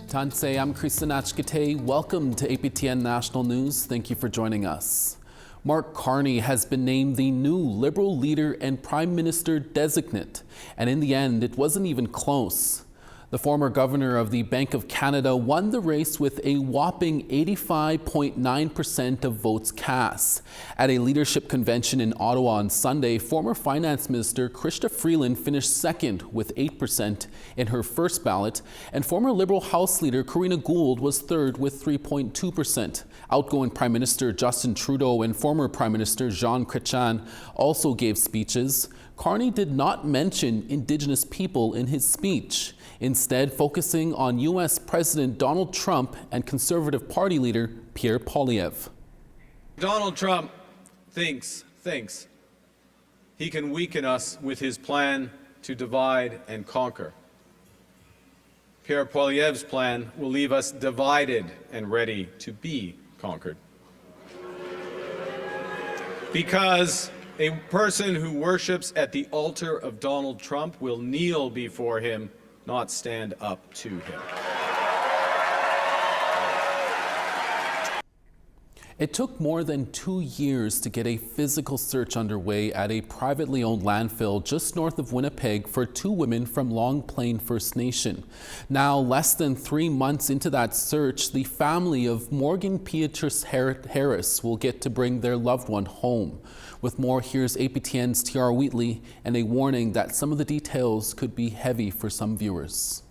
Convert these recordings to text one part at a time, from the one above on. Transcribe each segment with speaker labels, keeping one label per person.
Speaker 1: Tansei, I'm Kristen Achkate. Welcome to APTN National News. Thank you for joining us. Mark Carney has been named the new Liberal leader and Prime Minister designate. And in the end, it wasn't even close. The former governor of the Bank of Canada won the race with a whopping 85.9% of votes cast. At a leadership convention in Ottawa on Sunday, former Finance Minister Chrystia Freeland finished second with 8% in her first ballot, and former Liberal House Leader Karina Gould was third with 3.2%. Outgoing Prime Minister Justin Trudeau and former Prime Minister Jean Chrétien also gave speeches. Carney did not mention Indigenous people in his speech, instead focusing on U.S. President Donald Trump and Conservative Party leader Pierre Poilievre.
Speaker 2: Donald Trump thinks he can weaken us with his plan to divide and conquer. Pierre Poilievre's plan will leave us divided and ready to be conquered. Because a person who worships at the altar of Donald Trump will kneel before him, not stand up to him.
Speaker 1: It took more than 2 years to get a physical search underway at a privately owned landfill just north of Winnipeg for 2 women from Long Plain First Nation. Now, less than 3 months into that search, the family of Morgan Beatrice Harris will get to bring their loved one home. With more, here's APTN's Tiara Wheatley and a warning that some of the details could be heavy for some viewers.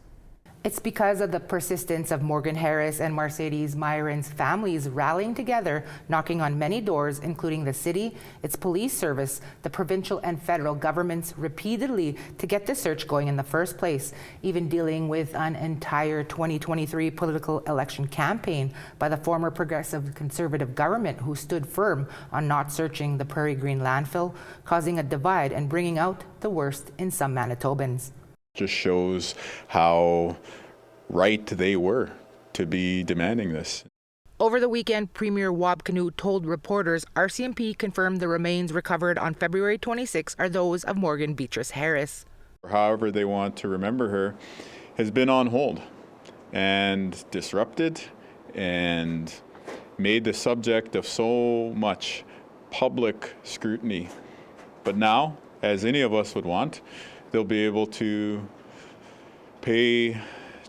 Speaker 3: It's because of the persistence of Morgan Harris and Mercedes Myron's families rallying together, knocking on many doors, including the city, its police service, the provincial and federal governments repeatedly to get the search going in the first place, even dealing with an entire 2023 political election campaign by the former progressive conservative government who stood firm on not searching the Prairie Green landfill, causing a divide and bringing out the worst in some Manitobans.
Speaker 4: Just shows how right they were to be demanding this.
Speaker 3: Over the weekend, Premier Wab Kinew told reporters RCMP confirmed the remains recovered on February 26 are those of Morgan Beatrice Harris.
Speaker 4: However they want to remember her has been on hold and disrupted and made the subject of so much public scrutiny. But now, as any of us would want, they'll be able to pay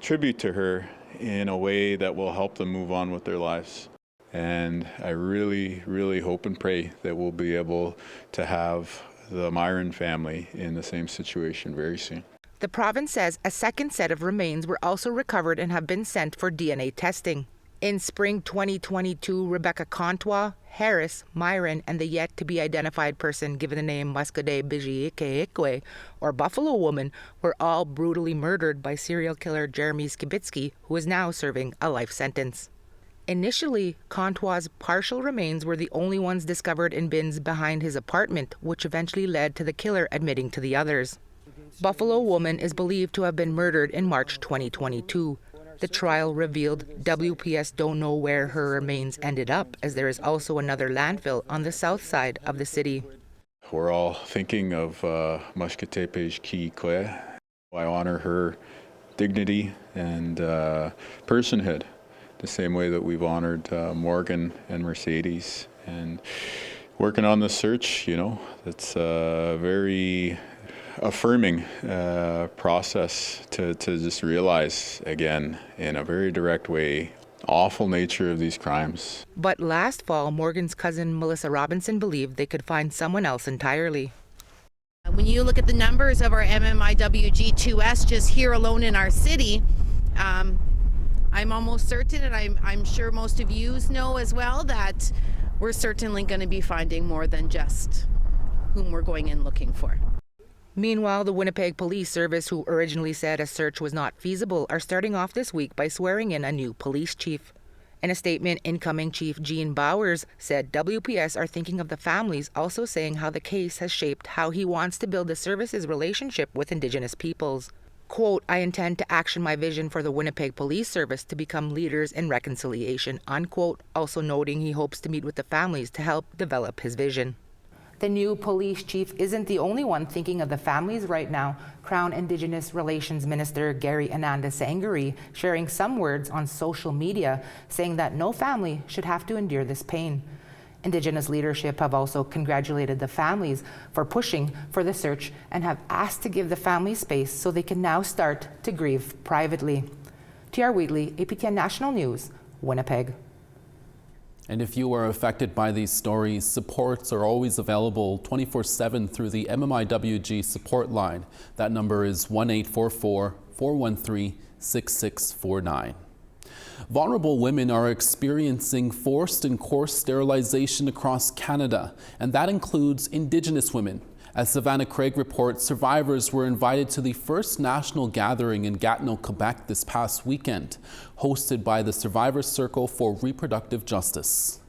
Speaker 4: tribute to her in a way that will help them move on with their lives. And I really, really hope and pray that we'll be able to have the Myron family in the same situation very soon.
Speaker 3: The province says a second set of remains were also recovered and have been sent for DNA testing. In spring 2022, Rebecca Contois, Harris, Myron, and the yet-to-be-identified person given the name Muscadet Bijiikeekwe, or Buffalo Woman, were all brutally murdered by serial killer Jeremy Skibitsky, who is now serving a life sentence. Initially, Contois' partial remains were the only ones discovered in bins behind his apartment, which eventually led to the killer admitting to the others. Buffalo Woman is believed to have been murdered in March 2022. The trial revealed WPS don't know where her remains ended up, as there is also another landfill on the south side of the city.
Speaker 4: We're all thinking of Muscadet Bijiikeekwe. I honor her dignity and personhood, the same way that we've honored Morgan and Mercedes. And working on the search, it's very affirming process to just realize again in a very direct way awful nature of these crimes.
Speaker 3: But last fall, Morgan's cousin Melissa Robinson believed they could find someone else entirely.
Speaker 5: When you look at the numbers of our MMIWG2S just here alone in our city, I'm almost certain, and I'm sure most of you know as well, that we're certainly going to be finding more than just whom we're going in looking for.
Speaker 3: Meanwhile, the Winnipeg Police Service, who originally said a search was not feasible, are starting off this week by swearing in a new police chief. In a statement, incoming Chief Gene Bowers said WPS are thinking of the families, also saying how the case has shaped how he wants to build the service's relationship with Indigenous peoples. Quote, I intend to action my vision for the Winnipeg Police Service to become leaders in reconciliation, unquote, also noting he hopes to meet with the families to help develop his vision. The new police chief isn't the only one thinking of the families right now. Crown Indigenous Relations Minister Gary Ananda Sangari sharing some words on social media saying that no family should have to endure this pain. Indigenous leadership have also congratulated the families for pushing for the search and have asked to give the families space so they can now start to grieve privately. T.R. Wheatley, APTN National News, Winnipeg.
Speaker 1: And if you are affected by these stories, supports are always available 24/7 through the MMIWG support line. That number is 1-844-413-6649. Vulnerable women are experiencing forced and coerced sterilization across Canada, and that includes Indigenous women. As Savannah Craig reports, survivors were invited to the first national gathering in Gatineau, Quebec this past weekend, hosted by the Survivors Circle for Reproductive Justice.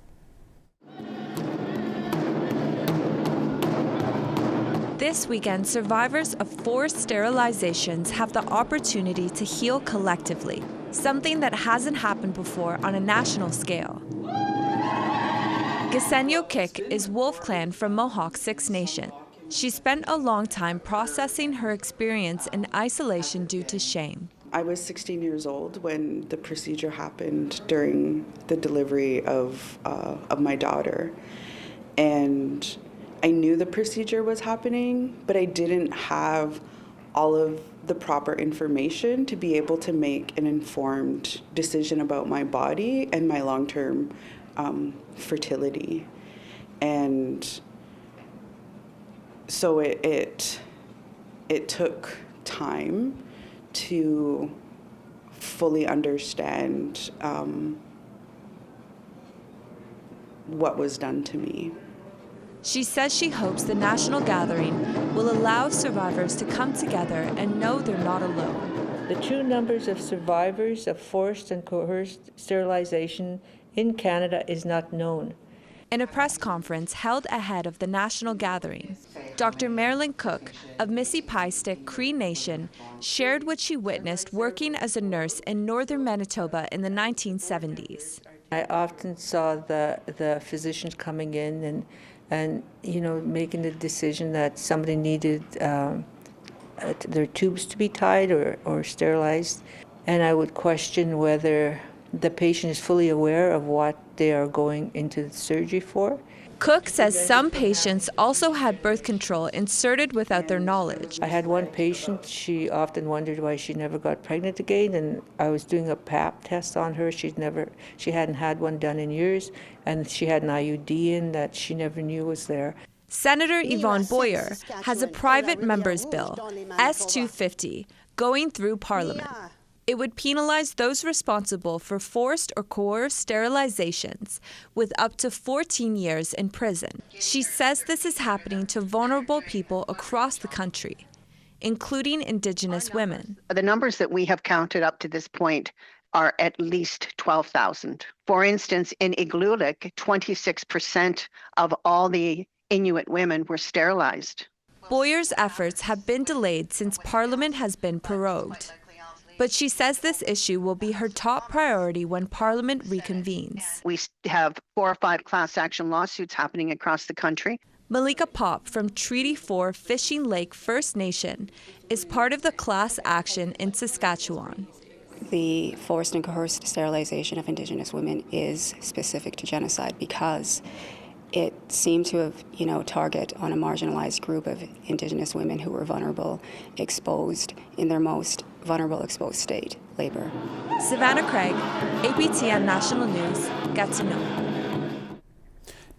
Speaker 6: This weekend, survivors of forced sterilizations have the opportunity to heal collectively, something that hasn't happened before on a national scale. Gasenyo Kik is Wolf Clan from Mohawk Six Nation. She spent a long time processing her experience in isolation due to shame.
Speaker 7: I was 16 years old when the procedure happened during the delivery of my daughter. And I knew the procedure was happening, but I didn't have all of the proper information to be able to make an informed decision about my body and my long-term fertility. And so it took time to fully understand what was done to me.
Speaker 6: She says she hopes the national gathering will allow survivors to come together and know they're not alone.
Speaker 8: The true numbers of survivors of forced and coerced sterilization in Canada is not known.
Speaker 6: In a press conference held ahead of the national gathering, Dr. Marilyn Cook of Missy Piestic Cree Nation shared what she witnessed working as a nurse in northern Manitoba in the 1970s.
Speaker 8: I often saw the physicians coming in and making the decision that somebody needed their tubes to be tied or sterilized, and I would question whether the patient is fully aware of what they are going into the surgery for.
Speaker 6: Cook says some patients also had birth control inserted without their knowledge.
Speaker 8: I had one patient, she often wondered why she never got pregnant again, and I was doing a pap test on her. She hadn't had one done in years, and she had an IUD in that she never knew was there.
Speaker 6: Senator Yvonne Boyer has a private member's bill, S-250, going through Parliament. It would penalize those responsible for forced or coerced sterilizations with up to 14 years in prison. She says this is happening to vulnerable people across the country, including Indigenous women.
Speaker 9: The numbers that we have counted up to this point are at least 12,000. For instance, in Igloolik, 26% of all the Inuit women were sterilized.
Speaker 6: Boyer's efforts have been delayed since Parliament has been prorogued. But she says this issue will be her top priority when Parliament reconvenes.
Speaker 9: We have 4 or 5 class action lawsuits happening across the country.
Speaker 6: Malika Pop from Treaty 4 Fishing Lake First Nation is part of the class action in Saskatchewan.
Speaker 10: The forced and coerced sterilization of Indigenous women is specific to genocide because it seemed to have, target on a marginalized group of Indigenous women who were vulnerable, exposed in their most vulnerable exposed state, labor.
Speaker 6: Savannah Craig, APTN National News, Gatineau.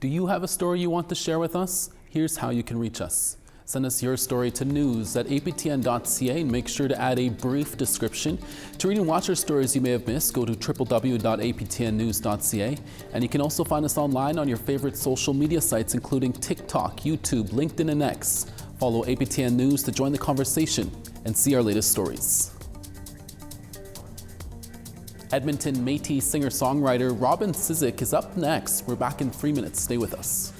Speaker 1: Do you have a story you want to share with us? Here's how you can reach us. Send us your story to news@aptn.ca and make sure to add a brief description. To read and watch our stories you may have missed, go to www.aptnnews.ca. And you can also find us online on your favorite social media sites, including TikTok, YouTube, LinkedIn, and X. Follow APTN News to join the conversation and see our latest stories. Edmonton Métis singer-songwriter Robin Cisek is up next. We're back in 3 minutes. Stay with us.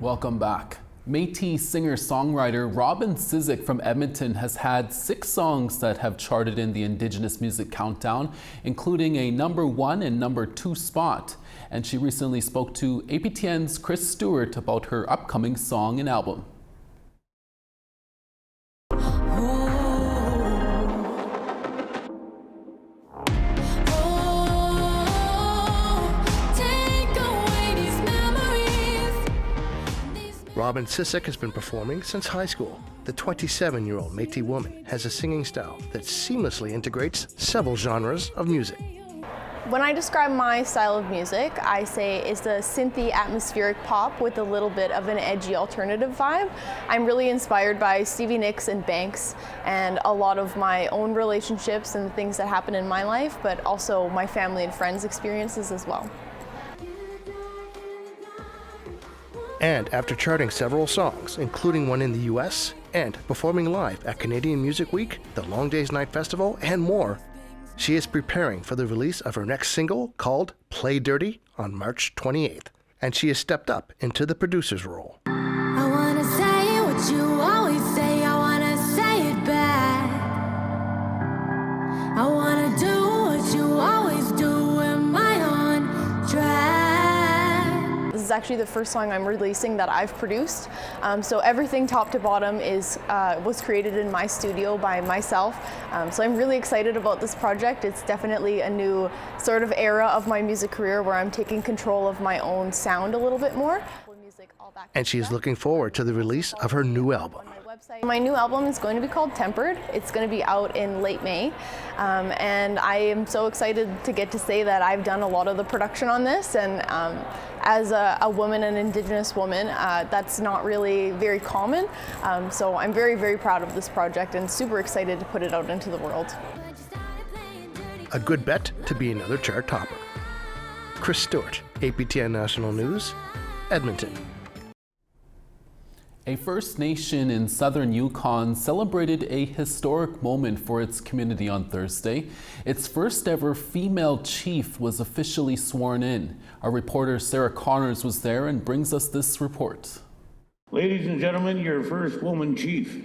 Speaker 1: Welcome back. Métis singer-songwriter Robin Cisek from Edmonton has had 6 songs that have charted in the Indigenous Music Countdown, including a #1 and #2 spot. And she recently spoke to APTN's Chris Stewart about her upcoming song and album.
Speaker 11: Robin Cisek has been performing since high school. The 27-year-old Métis woman has a singing style that seamlessly integrates several genres of music.
Speaker 12: When I describe my style of music, I say it's a synthy atmospheric pop with a little bit of an edgy alternative vibe. I'm really inspired by Stevie Nicks and Banks and a lot of my own relationships and the things that happen in my life, but also my family and friends' experiences as well.
Speaker 11: And after charting several songs, including one in the US, and performing live at Canadian Music Week, the Long Days Night Festival, and more, she is preparing for the release of her next single called Play Dirty on March 28th. And she has stepped up into the producer's role.
Speaker 13: I wanna say what you always say, I wanna say it back. I wanna do what you always do, am I on track?
Speaker 12: This is actually the first song I'm releasing that I've produced. So everything top to bottom was created in my studio by myself. So I'm really excited about this project. It's definitely a new sort of era of my music career where I'm taking control of my own sound a little bit more.
Speaker 11: And she is looking forward to the release of her new album.
Speaker 12: My new album is going to be called Tempered. It's going to be out in late May. And I am so excited to get to say that I've done a lot of the production on this. And as a woman, an Indigenous woman, that's not really very common. So I'm very, very proud of this project and super excited to put it out into the world.
Speaker 11: A good bet to be another chart topper. Chris Stewart, APTN National News, Edmonton.
Speaker 1: A First Nation in southern Yukon celebrated a historic moment for its community on Thursday. Its first ever female chief was officially sworn in. Our reporter Sarah Connors was there and brings us this report.
Speaker 14: Ladies and gentlemen, your first woman chief.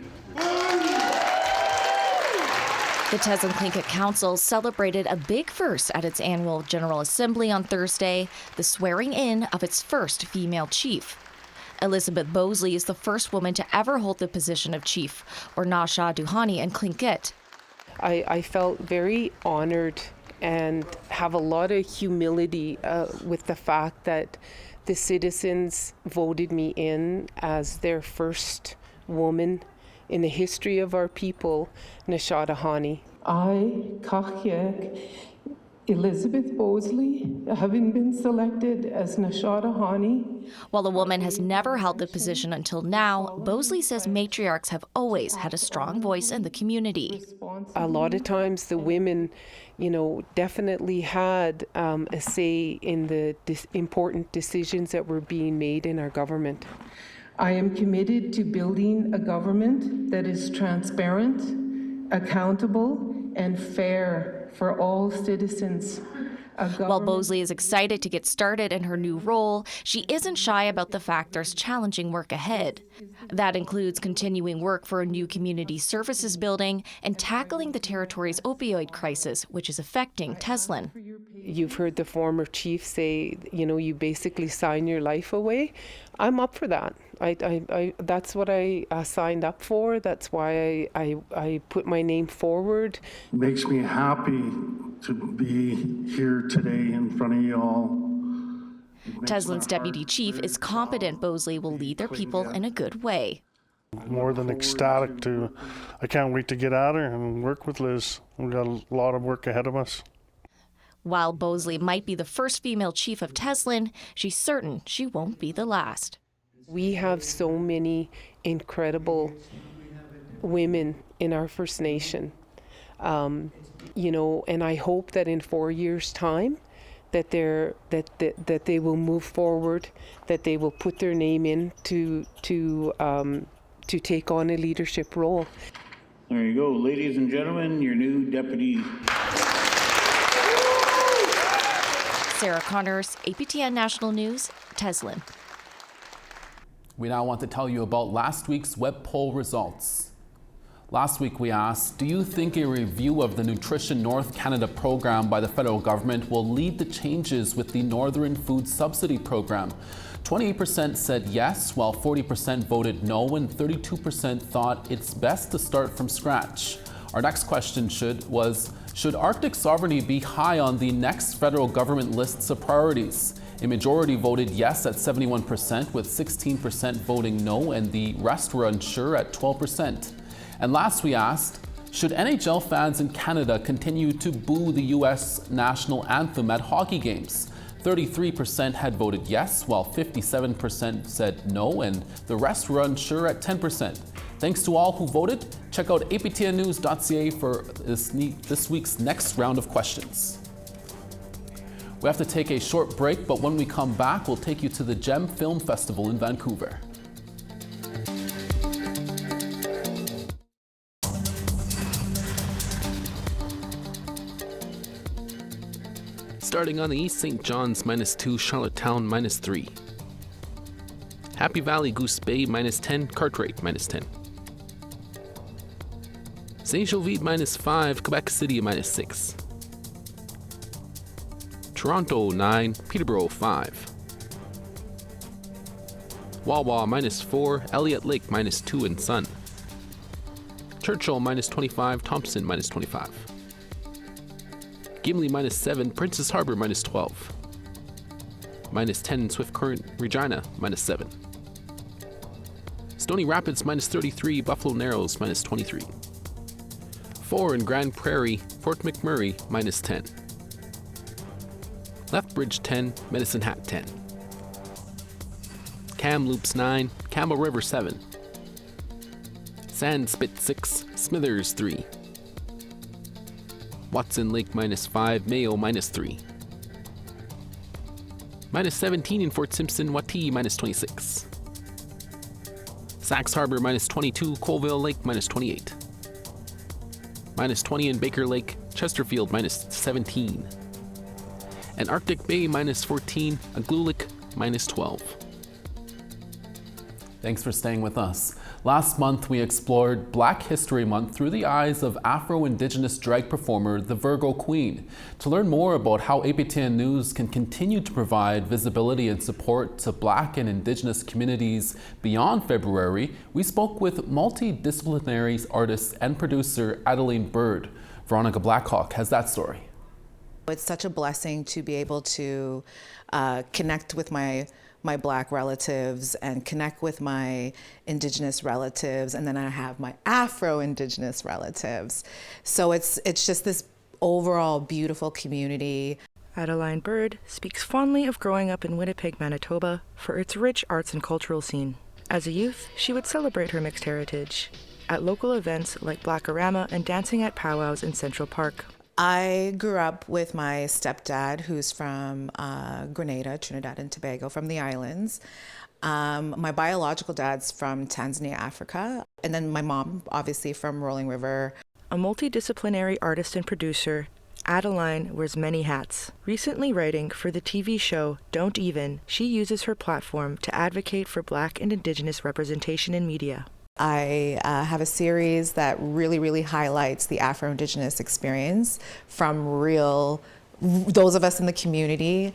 Speaker 15: The Teslin Tlingit Council celebrated a big first at its annual General Assembly on Thursday, the swearing in of its first female chief. Elizabeth Bosley is the first woman to ever hold the position of chief, or Nasha Duhani and Tlingit.
Speaker 16: I felt very honored and have a lot of humility with the fact that the citizens voted me in as their first woman in the history of our people, Nasha Duhani.
Speaker 17: I, Kachiek Elizabeth Bosley, having been selected as Nasha Duhani.
Speaker 15: While a woman has never held the position until now, Bosley says matriarchs have always had a strong voice in the community.
Speaker 16: A lot of times the women, definitely had a say in the important decisions that were being made in our government.
Speaker 17: I am committed to building a government that is transparent, accountable, and fair for all citizens.
Speaker 15: While Bosley is excited to get started in her new role, she isn't shy about the fact there's challenging work ahead. That includes continuing work for a new community services building and tackling the territory's opioid crisis, which is affecting Teslin.
Speaker 16: You've heard the former chief say, you basically sign your life away. I'm up for that. That's what I signed up for. That's why I put my name forward.
Speaker 14: It makes me happy to be here today in front of you all.
Speaker 15: Teslin's deputy chief is confident Bosley will lead their people in a good way.
Speaker 18: More than ecstatic I can't wait to get at her and work with Liz. We've got a lot of work ahead of us.
Speaker 15: While Bosley might be the first female chief of Teslin, she's certain she won't be the last.
Speaker 16: We have so many incredible women in our First Nation, and I hope that in 4 years' time, that they will move forward, that they will put their name in to take on a leadership role.
Speaker 14: There you go, ladies and gentlemen, your new deputy.
Speaker 15: Sarah Connors, APTN National News, Teslin.
Speaker 1: We now want to tell you about last week's web poll results. Last week we asked, do you think a review of the Nutrition North Canada program by the federal government will lead to changes with the Northern Food Subsidy Program? 28% said yes, while 40% voted no, and 32% thought it's best to start from scratch. Our next question was, should Arctic sovereignty be high on the next federal government lists of priorities? A majority voted yes at 71%, with 16% voting no, and the rest were unsure at 12%. And last we asked, should NHL fans in Canada continue to boo the U.S. national anthem at hockey games? 33% had voted yes, while 57% said no, and the rest were unsure at 10%. Thanks to all who voted. Check out aptnnews.ca for this week's next round of questions. We have to take a short break, but when we come back, we'll take you to the GEM Film Festival in Vancouver. Starting on the East, St. John's -2, Charlottetown -3. Happy Valley, Goose Bay -10, Cartwright -10. Saint Jovite -5, Quebec City -6. Toronto 9, Peterborough 5. Wawa -4, Elliott Lake -2 and sun. Churchill -25, Thompson -25. Gimli -7, Princess Harbour -12. -10, Swift Current, Regina -7. Stony Rapids -33, Buffalo Narrows -23. 4 in Grand Prairie, Fort McMurray -10. Lethbridge 10, Medicine Hat 10. Kamloops 9, Campbell River 7. Sandspit 6, Smithers 3. Watson Lake -5, Mayo -3. -17 in Fort Simpson, Watee -26. Sax Harbor -22, Colville Lake -28. -20 in Baker Lake, Chesterfield -17. And Arctic Bay -14, Aglulik -12. Thanks for staying with us. Last month, we explored Black History Month through the eyes of Afro-Indigenous drag performer, the Virgo Queen. To learn more about how APTN News can continue to provide visibility and support to Black and Indigenous communities beyond February, we spoke with multidisciplinary artist and producer Adeline Bird. Veronica Blackhawk has that story.
Speaker 19: It's such a blessing to be able to connect with my Black relatives and connect with my Indigenous relatives, and then I have my Afro-Indigenous relatives. So it's just this overall beautiful community.
Speaker 3: Adeline Bird speaks fondly of growing up in Winnipeg, Manitoba, for its rich arts and cultural scene. As a youth, she would celebrate her mixed heritage at local events like Blackorama and dancing at powwows in Central Park.
Speaker 19: I grew up with my stepdad, who's from Grenada, Trinidad and Tobago, from the islands. My biological dad's from Tanzania, Africa. And then my mom, obviously, from Rolling River.
Speaker 3: A multidisciplinary artist and producer, Adeline wears many hats. Recently writing for the TV show Don't Even, she uses her platform to advocate for Black and Indigenous representation in media.
Speaker 19: I have a series that really highlights the Afro-Indigenous experience from those of us in the community.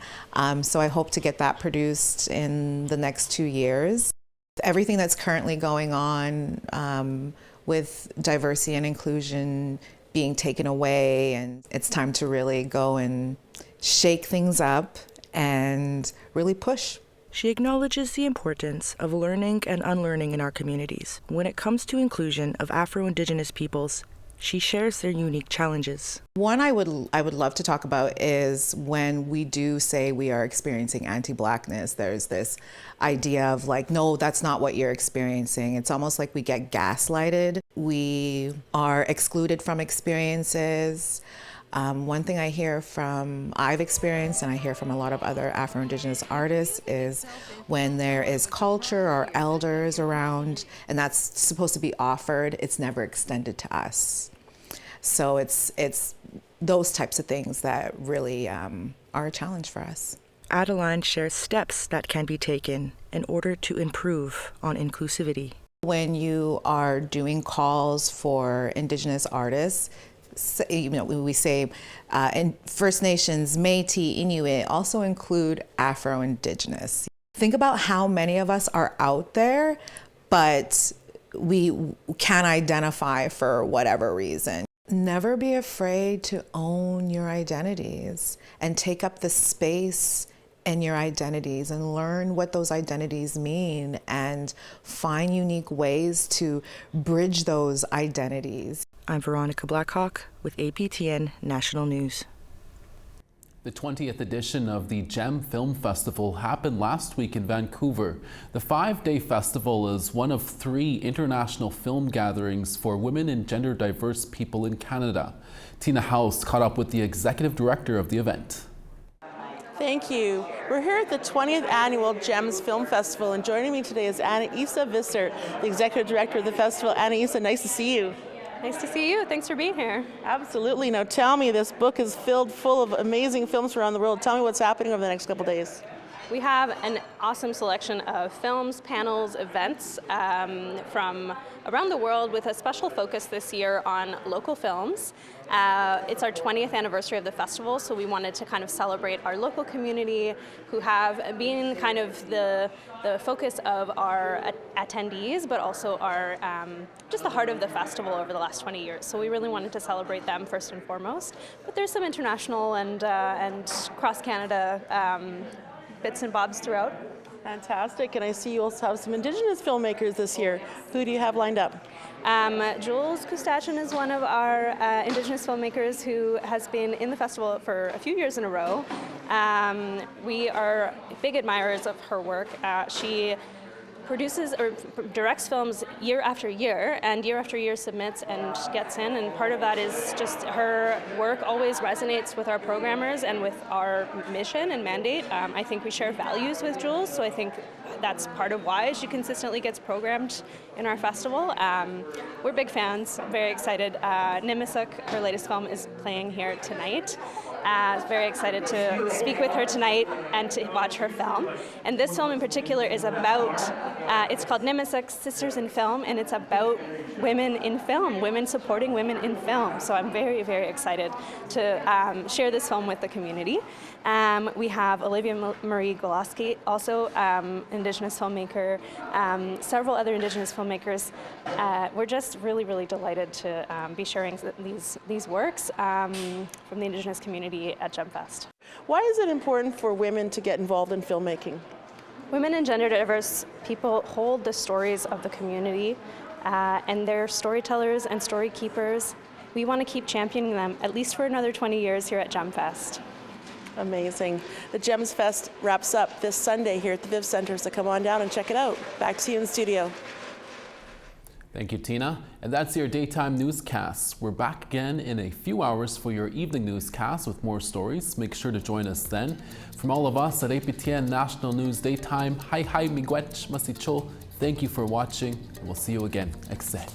Speaker 19: So I hope to get that produced in the next 2 years. Everything that's currently going on with diversity and inclusion being taken away, and it's time to really go and shake things up and really push.
Speaker 3: She acknowledges the importance of learning and unlearning in our communities. When it comes to inclusion of Afro-Indigenous peoples, she shares their unique challenges.
Speaker 19: One I would love to talk about is when we do say we are experiencing anti-Blackness, there's this idea of like, no, that's not what you're experiencing. It's almost like we get gaslighted. We are excluded from experiences. One thing I've experienced, and I hear from a lot of other Afro-Indigenous artists, is when there is culture or elders around, and that's supposed to be offered, it's never extended to us. So it's those types of things that really are a challenge for us.
Speaker 3: Adeline shares steps that can be taken in order to improve on inclusivity.
Speaker 19: When you are doing calls for Indigenous artists, we say and First Nations, Métis, Inuit, also include Afro-Indigenous. Think about how many of us are out there, but we can't identify for whatever reason. Never be afraid to own your identities and take up the space in your identities and learn what those identities mean and find unique ways to bridge those identities.
Speaker 3: I'm Veronica Blackhawk with APTN National News.
Speaker 1: The 20th edition of the GEM Film Festival happened last week in Vancouver. The 5-day festival is one of 3 international film gatherings for women and gender diverse people in Canada. Tina House caught up with the executive director of the event.
Speaker 20: Thank you. We're here at the 20th annual GEMS Film Festival, and joining me today is Anna-Isa Visser, the executive director of the festival. Anna-Isa, nice to see you.
Speaker 21: Nice to see you. Thanks for being here.
Speaker 20: Absolutely. Now tell me, this book is filled full of amazing films around the world. Tell me what's happening over the next couple days.
Speaker 21: We have an awesome selection of films, panels, events from around the world with a special focus this year on local films. It's our 20th anniversary of the festival, so we wanted to kind of celebrate our local community who have been kind of the focus of our attendees, but also our just the heart of the festival over the last 20 years. So we really wanted to celebrate them first and foremost. But there's some international and cross-Canada bits and bobs throughout.
Speaker 20: Fantastic, and I see you also have some Indigenous filmmakers this year. Who do you have lined up?
Speaker 21: Jules Kustachin is one of our Indigenous filmmakers who has been in the festival for a few years in a row. We are big admirers of her work. She produces or directs films year after year submits and gets in, and part of that is just her work always resonates with our programmers and with our mission and mandate. I think we share values with Jules, so I think that's part of why she consistently gets programmed in our festival. We're big fans, very excited. Nimisak, her latest film, is playing here tonight. Very excited to speak with her tonight and to watch her film. And this film in particular is about, it's called Nimisak Sisters in Film, and it's about women in film, women supporting women in film. So I'm very, very excited to share this film with the community. We have Olivia Marie Goloski, also Indigenous filmmaker, several other Indigenous filmmakers. We're just really, really delighted to be sharing these works from the Indigenous community at GEMFest.
Speaker 20: Why is it important for women to get involved in filmmaking?
Speaker 21: Women and gender diverse people hold the stories of the community, and they're storytellers and story keepers. We want to keep championing them at least for another 20 years here at GEMFest.
Speaker 20: Amazing. The GEMS Fest wraps up this Sunday here at the Viv Center, so come on down and check it out. Back to you in the studio.
Speaker 1: Thank you, Tina. And that's your daytime newscast. We're back again in a few hours for your evening newscast with more stories. Make sure to join us then. From all of us at APTN National News Daytime, hi miigwech masichol. Thank you for watching, and we'll see you again. Ekse.